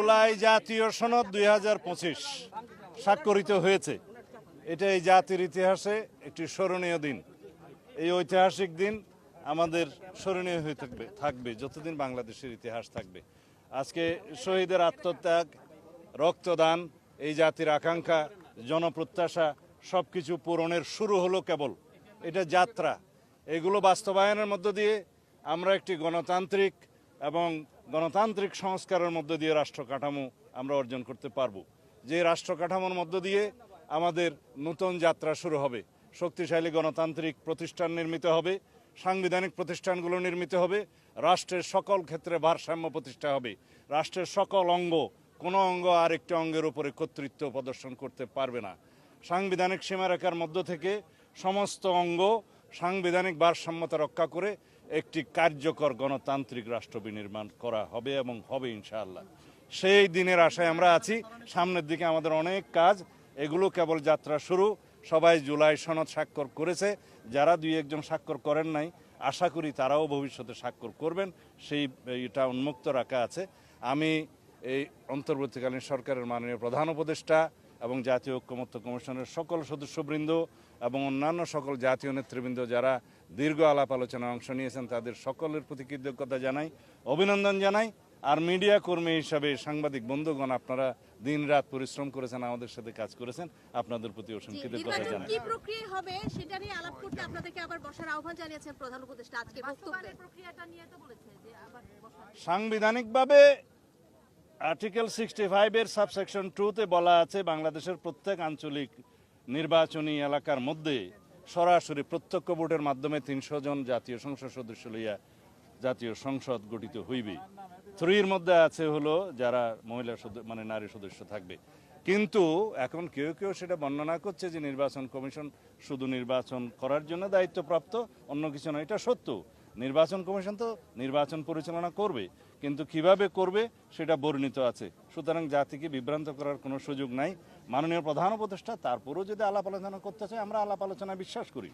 জুলাই জাতীয় সনদ 2025 স্বাক্ষরিত হয়েছে। এটা এই জাতির ইতিহাসে একটি স্মরণীয় দিন। এই ঐতিহাসিক দিন আমাদের স্মরণীয় হয়ে থাকবে যতদিন বাংলাদেশের ইতিহাস থাকবে। আজকে শহীদের আত্মত্যাগ, রক্তদান, এই জাতির আকাঙ্ক্ষা, জনপ্রত্যাশা সব কিছু পূরণের শুরু হলো কেবল। এটা যাত্রা। এগুলো বাস্তবায়নের মধ্য দিয়ে আমরা একটি গণতান্ত্রিক সংস্কারের মধ্য দিয়ে রাষ্ট্র কাঠামো আমরা অর্জন করতে পারবো। যে রাষ্ট্র কাঠামোর মধ্য দিয়ে আমাদের নতুন যাত্রা শুরু হবে। শক্তিশালী গণতান্ত্রিক প্রতিষ্ঠান নির্মিত হবে, সাংবিধানিক প্রতিষ্ঠানগুলো নির্মিত হবে, রাষ্ট্রের সকল ক্ষেত্রে ভারসাম্য প্রতিষ্ঠা হবে। রাষ্ট্রের সকল অঙ্গ, কোনো অঙ্গ আরেকটি অঙ্গের উপরে কর্তৃত্ব প্রদর্শন করতে পারবে না। সাংবিধানিক সীমারেখার মধ্য থেকে সমস্ত অঙ্গ সাংবিধানিক ভারসাম্যতা রক্ষা করে একটি কার্যকর গণতান্ত্রিক রাষ্ট্র বিনির্মাণ করা হবে এবং হবে ইনশাআল্লাহ। সেই দিনের আশায় আমরা আছি। সামনের দিকে আমাদের অনেক কাজ, এগুলো কেবল যাত্রা শুরু। সবাই জুলাই সনদ স্বাক্ষর করেছে, যারা দুই একজন স্বাক্ষর করেন নাই আশা করি তারাও ভবিষ্যতে স্বাক্ষর করবেন, এটা উন্মুক্ত রাখা আছে। আমি এই অন্তর্বর্তীকালীন সরকারের মাননীয় প্রধান উপদেষ্টা এবং জাতীয় ঐক্যমত্য কমিশনের সকল সদস্যবৃন্দ এবং অন্যান্য সকল জাতীয় নেতৃবৃন্দ যারা দীর্ঘ আলাপ আলোচনায় অংশ নিয়েছেন তাদের সকলের প্রতি কৃতজ্ঞতা জানাই, অভিনন্দন জানাই। আর মিডিয়া কর্মী হিসাবে সাংবাদিক বন্ধুগণ, আপনারা দিন রাত পরিশ্রম করেছেন, আমাদের সাথে কাজ করেছেন, আপনাদের প্রতি অসংখ্য কৃতজ্ঞতা জানাই। কি প্রক্রিয়া হবে সেটা নিয়ে আলাপ করতে আপনাদেরকে আবার বসার আহ্বান জানিয়েছেন প্রধান উপদেষ্টা আজকে বক্তব্যে। প্রক্রিয়াটা নিয়ে তো বলেছে যে আবার সাংবিধানিকভাবে আর্টিকেল 65 এর সাবসেকশন 2-তে বলা আছে বাংলাদেশের প্রত্যেক আঞ্চলিক নির্বাচনী এলাকার মধ্যে সরাসরি প্রত্যক্ষ ভোটের মাধ্যমে 300 জন জাতীয় সংসদ সদস্য লইয়া জাতীয় সংসদ গঠিত হইবে। 3-র মধ্যে আছে হলো যারা মহিলা নারী সদস্য থাকবে। কিন্তু এখন কেউ কেউ সেটা বর্ণনা করছে যে নির্বাচন কমিশন শুধু নির্বাচন করার জন্য দায়িত্বপ্রাপ্ত, অন্য কিছু নয়। এটা সত্য, নির্বাচন কমিশন তো নির্বাচন পরিচালনা করবে, কিন্তু কিভাবে করবে সেটা বর্ণিত আছে। সুতরাং জাতিকে বিভ্রান্ত করার কোনো সুযোগ নাই। মাননীয় প্রধান উপদেষ্টা তারপরেও যদি আলাপ আলোচনা করতে চায়, আমরা আলাপ আলোচনায় বিশ্বাস করি।